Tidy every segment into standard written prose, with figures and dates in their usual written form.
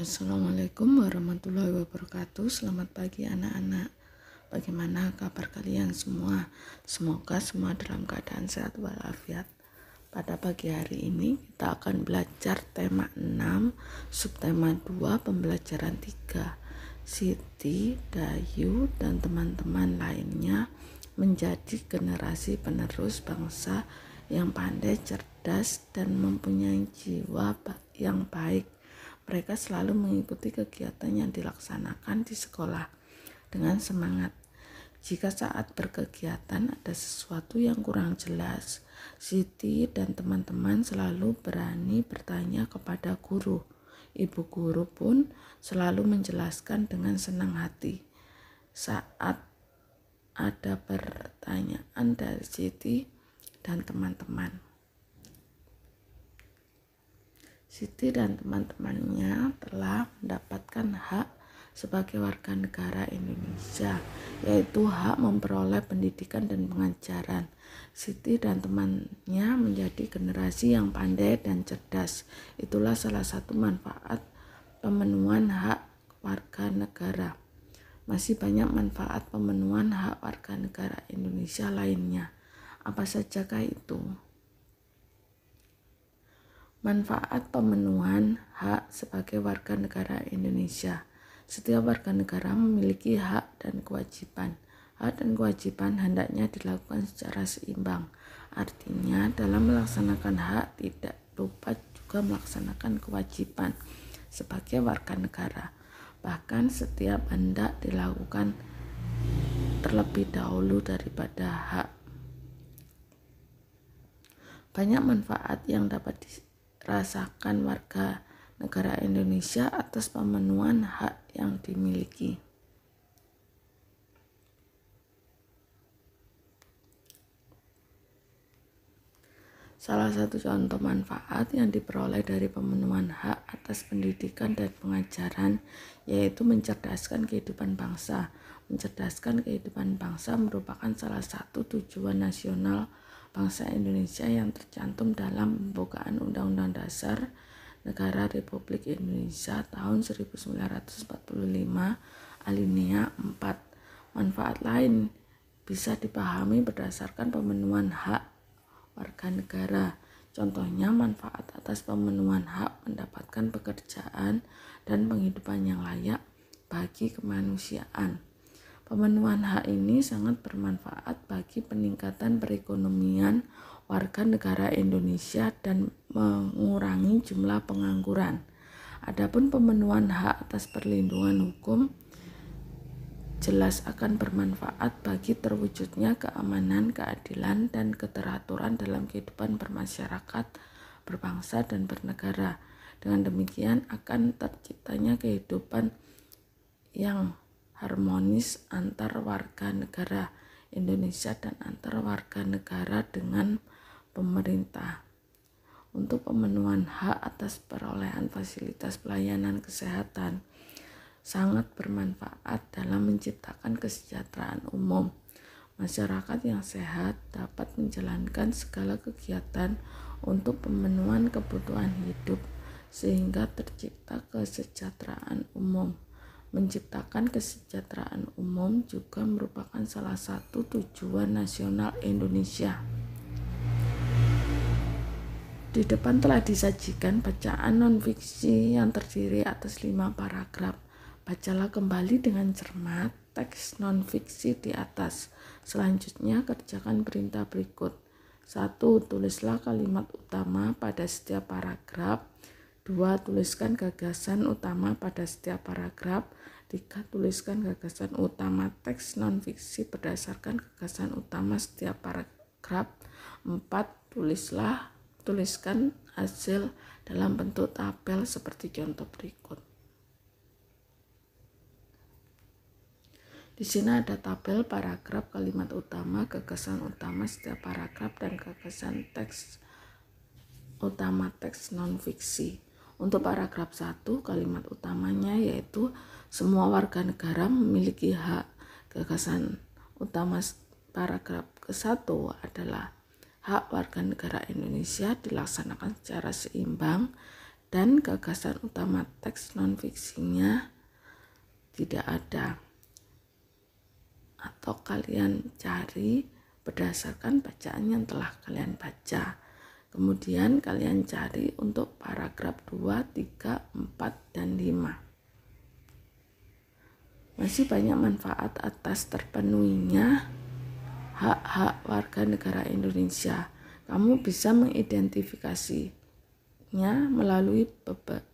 Assalamualaikum warahmatullahi wabarakatuh. Selamat pagi anak-anak. Bagaimana kabar kalian semua? Semoga semua dalam keadaan sehat walafiat. Pada pagi hari ini kita akan belajar tema 6, subtema 2, pembelajaran 3. Siti, Dayu, dan teman-teman lainnya menjadi generasi penerus bangsa yang pandai, cerdas, dan mempunyai jiwa yang baik. Mereka selalu mengikuti kegiatan yang dilaksanakan di sekolah dengan semangat. Jika saat berkegiatan ada sesuatu yang kurang jelas, Siti dan teman-teman selalu berani bertanya kepada guru. Ibu guru pun selalu menjelaskan dengan senang hati. Saat ada pertanyaan dari Siti dan teman-teman, Siti dan teman-temannya telah mendapatkan hak sebagai warga negara Indonesia, yaitu hak memperoleh pendidikan dan pengajaran. Siti dan temannya menjadi generasi yang pandai dan cerdas. Itulah salah satu manfaat pemenuhan hak warga negara. Masih banyak manfaat pemenuhan hak warga negara Indonesia lainnya. Apa sajakah itu? Manfaat pemenuhan hak sebagai warga negara Indonesia. Setiap warga negara memiliki hak dan kewajiban. Hak dan kewajiban hendaknya dilakukan secara seimbang. Artinya, dalam melaksanakan hak tidak lupa juga melaksanakan kewajiban sebagai warga negara. Bahkan setiap hendak dilakukan terlebih dahulu daripada hak. Banyak manfaat yang dapat dirasakan warga negara Indonesia atas pemenuhan hak yang dimiliki. Salah satu contoh manfaat yang diperoleh dari pemenuhan hak atas pendidikan dan pengajaran yaitu mencerdaskan kehidupan bangsa. Mencerdaskan kehidupan bangsa merupakan salah satu tujuan nasional bangsa Indonesia yang tercantum dalam pembukaan Undang-Undang Dasar Negara Republik Indonesia tahun 1945 alinea 4. Manfaat lain bisa dipahami berdasarkan pemenuhan hak warga negara. Contohnya manfaat atas pemenuhan hak mendapatkan pekerjaan dan penghidupan yang layak bagi kemanusiaan. Pemenuhan hak ini sangat bermanfaat bagi peningkatan perekonomian warga negara Indonesia dan mengurangi jumlah pengangguran. Adapun pemenuhan hak atas perlindungan hukum jelas akan bermanfaat bagi terwujudnya keamanan, keadilan, dan keteraturan dalam kehidupan bermasyarakat, berbangsa, dan bernegara. Dengan demikian akan terciptanya kehidupan yang harmonis antar warga negara Indonesia dan antar warga negara dengan pemerintah. Untuk pemenuhan hak atas perolehan fasilitas pelayanan kesehatan sangat bermanfaat dalam menciptakan kesejahteraan umum. Masyarakat yang sehat dapat menjalankan segala kegiatan untuk pemenuhan kebutuhan hidup sehingga tercipta kesejahteraan umum. Menciptakan kesejahteraan umum juga merupakan salah satu tujuan nasional Indonesia. Di depan telah disajikan bacaan non-fiksi yang terdiri atas 5 paragraf. Bacalah kembali dengan cermat teks non-fiksi di atas. Selanjutnya kerjakan perintah berikut. 1. Tulislah kalimat utama pada setiap paragraf. 2. Tuliskan gagasan utama pada setiap paragraf. 3. Tuliskan gagasan utama teks non-fiksi berdasarkan gagasan utama setiap paragraf. 4. Tuliskan hasil dalam bentuk tabel seperti contoh berikut. Di sini ada tabel paragraf, kalimat utama, gagasan utama setiap paragraf, dan gagasan teks utama teks non-fiksi. Untuk paragraf 1, kalimat utamanya yaitu semua warga negara memiliki hak. Gagasan utama paragraf ke-1 adalah hak warga negara Indonesia dilaksanakan secara seimbang dan gagasan utama teks non-fiksinya tidak ada. Atau kalian cari berdasarkan bacaan yang telah kalian baca. Kemudian kalian cari untuk paragraf 2, 3, 4, dan 5. Masih banyak manfaat atas terpenuhinya hak-hak warga negara Indonesia. Kamu bisa mengidentifikasinya melalui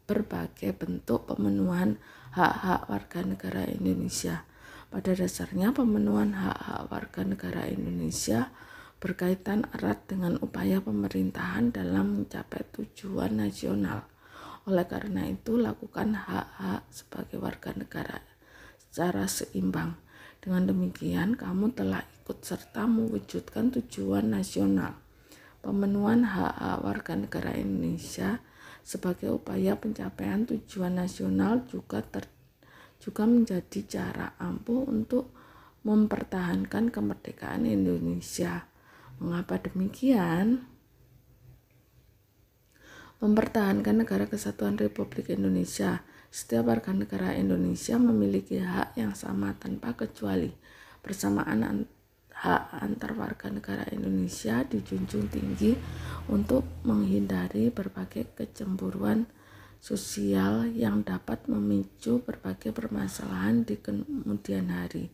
berbagai bentuk pemenuhan hak-hak warga negara Indonesia. Pada dasarnya, pemenuhan hak-hak warga negara Indonesia berkaitan erat dengan upaya pemerintahan dalam mencapai tujuan nasional. Oleh karena itu, lakukan hak-hak sebagai warga negara secara seimbang. Dengan demikian, kamu telah ikut serta mewujudkan tujuan nasional. Pemenuhan hak-hak warga negara Indonesia sebagai upaya pencapaian tujuan nasional juga menjadi cara ampuh untuk mempertahankan kemerdekaan Indonesia. Mengapa demikian? Mempertahankan negara kesatuan Republik Indonesia. Setiap warga negara Indonesia memiliki hak yang sama tanpa kecuali. Persamaan hak antar warga negara Indonesia dijunjung tinggi untuk menghindari berbagai kecemburuan sosial yang dapat memicu berbagai permasalahan di kemudian hari.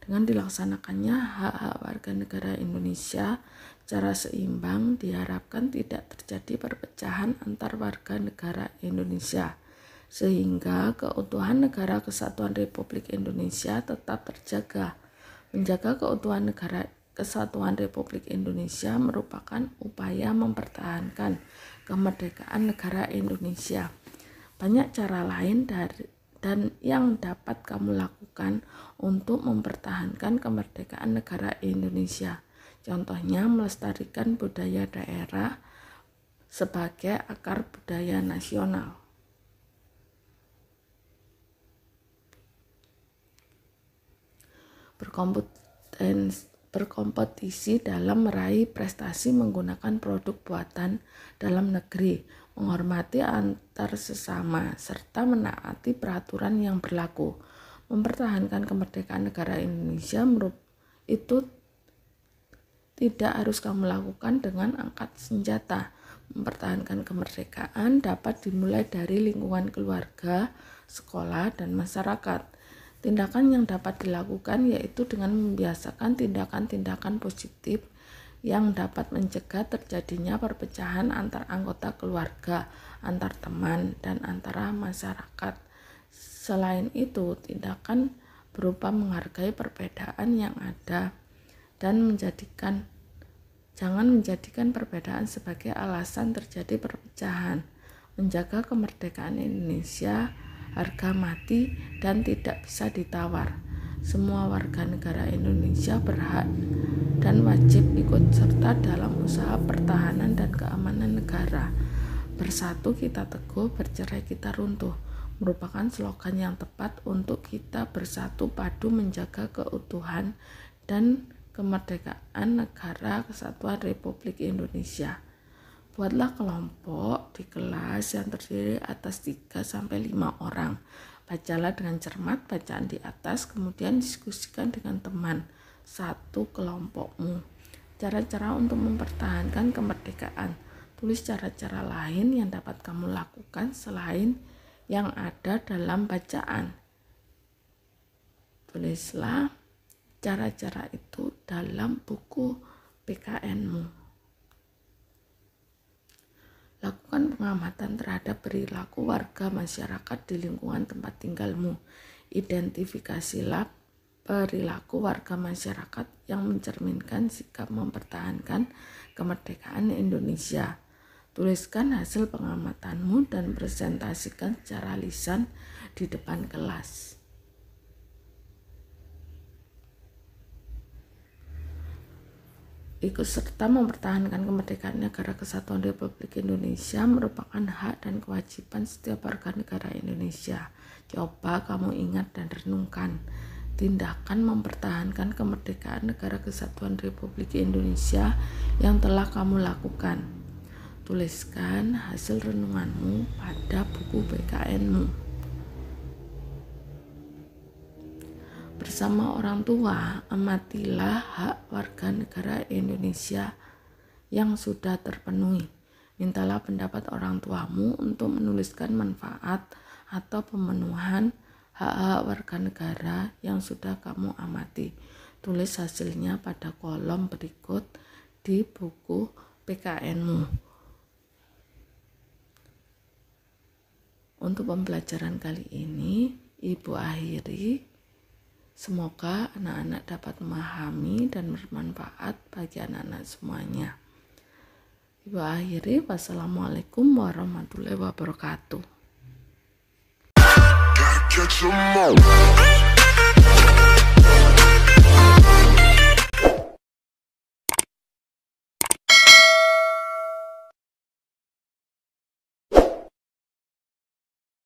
Dengan dilaksanakannya hak-hak warga negara Indonesia secara seimbang, diharapkan tidak terjadi perpecahan antar warga negara Indonesia, sehingga keutuhan negara kesatuan Republik Indonesia tetap terjaga. Menjaga keutuhan negara kesatuan Republik Indonesia merupakan upaya mempertahankan kemerdekaan negara Indonesia. Banyak cara lain dan yang dapat kamu lakukan untuk mempertahankan kemerdekaan negara Indonesia. Contohnya, melestarikan budaya daerah sebagai akar budaya nasional. Berkompetisi dalam meraih prestasi menggunakan produk buatan dalam negeri, menghormati antar sesama, serta menaati peraturan yang berlaku. Mempertahankan kemerdekaan negara Indonesia itu tidak harus kamu lakukan dengan angkat senjata. Mempertahankan kemerdekaan dapat dimulai dari lingkungan keluarga, sekolah, dan masyarakat. Tindakan yang dapat dilakukan yaitu dengan membiasakan tindakan-tindakan positif yang dapat mencegah terjadinya perpecahan antar anggota keluarga, antar teman, dan antara masyarakat. Selain itu, tindakan berupa menghargai perbedaan yang ada dan jangan menjadikan perbedaan sebagai alasan terjadi perpecahan. Menjaga kemerdekaan Indonesia harga mati dan tidak bisa ditawar. Semua warga negara Indonesia berhak dan wajib ikut serta dalam usaha pertahanan dan keamanan negara. Bersatu kita teguh, bercerai kita runtuh, merupakan slogan yang tepat untuk kita bersatu padu menjaga keutuhan dan kemerdekaan negara kesatuan Republik Indonesia. Buatlah kelompok di kelas yang terdiri atas 3-5 orang. Bacalah dengan cermat bacaan di atas, kemudian diskusikan dengan teman satu kelompokmu. Cara-cara untuk mempertahankan kemerdekaan. Tulis cara-cara lain yang dapat kamu lakukan selain yang ada dalam bacaan. Tulislah cara-cara itu dalam buku PKN-mu. Lakukan pengamatan terhadap perilaku warga masyarakat di lingkungan tempat tinggalmu. Identifikasilah perilaku warga masyarakat yang mencerminkan sikap mempertahankan kemerdekaan Indonesia. Tuliskan hasil pengamatanmu dan presentasikan secara lisan di depan kelas. Ikut serta mempertahankan kemerdekaan negara kesatuan Republik Indonesia merupakan hak dan kewajiban setiap warga negara Indonesia. Coba kamu ingat dan renungkan tindakan mempertahankan kemerdekaan negara kesatuan Republik Indonesia yang telah kamu lakukan. Tuliskan hasil renunganmu pada buku PKN-mu. Bersama orang tua, amatilah hak warga negara Indonesia yang sudah terpenuhi. Mintalah pendapat orang tuamu untuk menuliskan manfaat atau pemenuhan hak-hak warga negara yang sudah kamu amati. Tulis hasilnya pada kolom berikut di buku PKN-mu. Untuk pembelajaran kali ini, Ibu akhiri. Semoga anak-anak dapat memahami dan bermanfaat bagi anak-anak semuanya. Ibu akhiri. Wassalamualaikum warahmatullahi wabarakatuh.